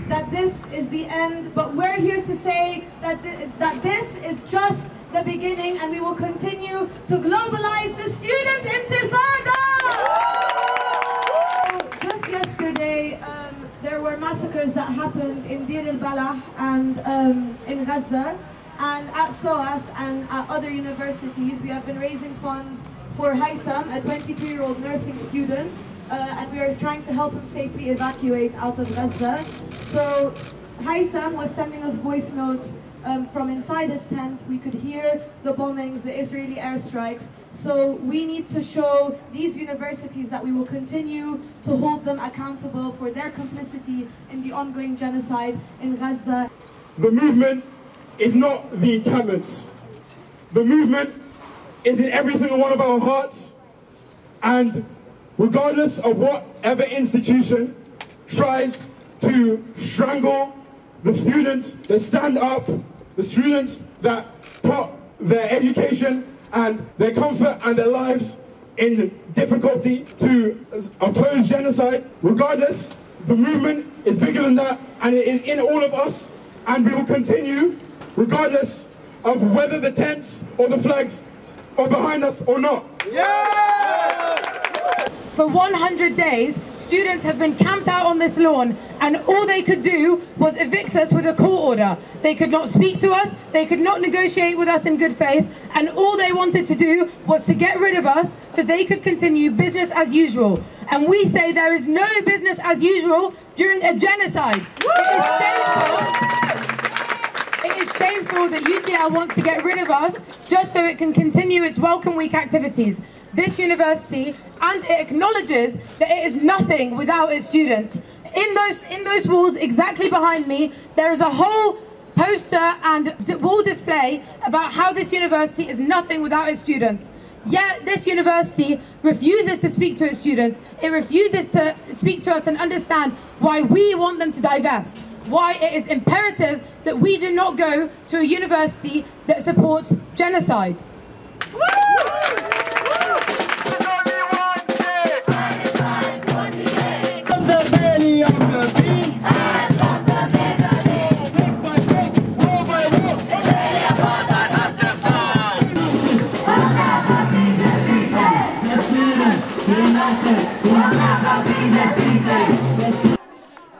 that this is the end, but we're here to say that this is just the beginning, and we will continue to globalize the student intifada! Just yesterday, there were massacres that happened in Dir al-Balah and in Gaza, and at SOAS and at other universities. We have been raising funds for Haytham, a 22-year-old nursing student, and we are trying to help him safely evacuate out of Gaza. So Haytham was sending us voice notes from inside his tent. We could hear the bombings, the Israeli airstrikes. So we need to show these universities that we will continue to hold them accountable for their complicity in the ongoing genocide in Gaza. The movement is not the encampments. The movement is in every single one of our hearts, and regardless of whatever institution tries to strangle the students that stand up, the students that put their education and their comfort and their lives in difficulty to oppose genocide, regardless, the movement is bigger than that, and it is in all of us, and we will continue regardless of whether the tents or the flags are behind us or not. Yeah! For 100 days, students have been camped out on this lawn, and all they could do was evict us with a court order. They could not speak to us, they could not negotiate with us in good faith, and all they wanted to do was to get rid of us so they could continue business as usual. And we say there is no business as usual during a genocide. It is shameful that UCL wants to get rid of us just so it can continue its Welcome Week activities. This university, and it acknowledges that it is nothing without its students. In those walls exactly behind me, there is a whole poster and wall display about how this university is nothing without its students. Yet this university refuses to speak to its students. It refuses to speak to us and understand why we want them to divest. Why it is imperative that we do not go to a university that supports genocide.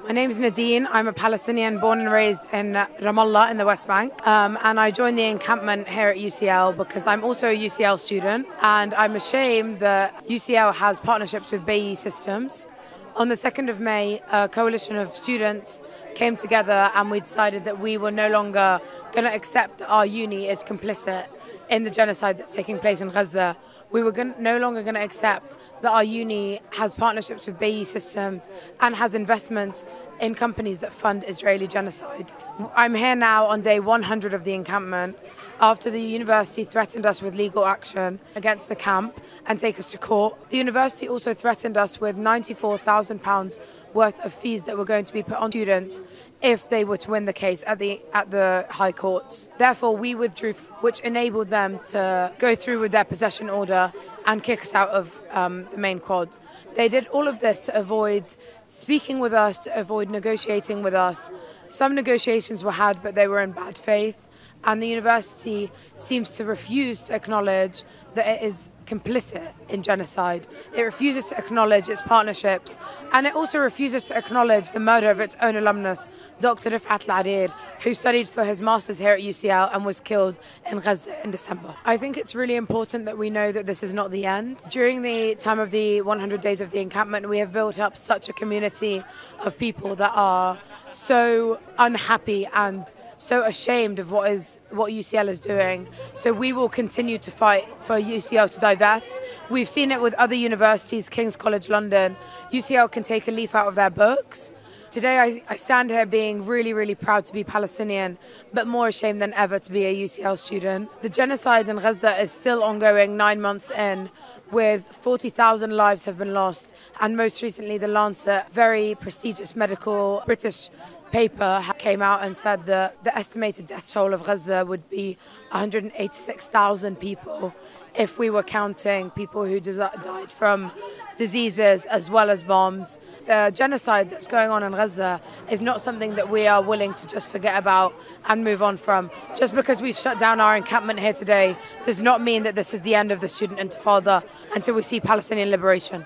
My name is Nadine. I'm a Palestinian born and raised in Ramallah in the West Bank, and I joined the encampment here at UCL because I'm also a UCL student, and I'm ashamed that UCL has partnerships with BAE Systems. On the 2nd of May, a coalition of students came together and we decided that we were no longer going to accept that our uni is complicit in the genocide that's taking place in Gaza. We were no longer going to accept that our uni has partnerships with BAE Systems and has investments in companies that fund Israeli genocide. I'm here now on day 100 of the encampment after the university threatened us with legal action against the camp and take us to court. The university also threatened us with £94,000 worth of fees that were going to be put on students if they were to win the case at the high courts. Therefore, we withdrew, which enabled them to go through with their possession order and kick us out of the main quad. They did all of this to avoid speaking with us, to avoid negotiating with us. Some negotiations were had, but they were in bad faith. And the university seems to refuse to acknowledge that it is complicit in genocide. It refuses to acknowledge its partnerships, and it also refuses to acknowledge the murder of its own alumnus, Dr. Rifat Al-Arir, who studied for his master's here at UCL and was killed in Gaza in December. I think it's really important that we know that this is not the end. During the time of the 100 days of the encampment, we have built up such a community of people that are so unhappy and so ashamed of what UCL is doing. So we will continue to fight for UCL to divest. We've seen it with other universities, King's College London. UCL can take a leaf out of their books. Today I stand here being really, really proud to be Palestinian, but more ashamed than ever to be a UCL student. The genocide in Gaza is still ongoing 9 months in, with 40,000 lives have been lost. And most recently, The Lancet, very prestigious medical British paper came out and said that the estimated death toll of Gaza would be 186,000 people if we were counting people who died from diseases as well as bombs. The genocide that's going on in Gaza is not something that we are willing to just forget about and move on from. Just because we've shut down our encampment here today does not mean that this is the end of the student intifada until we see Palestinian liberation.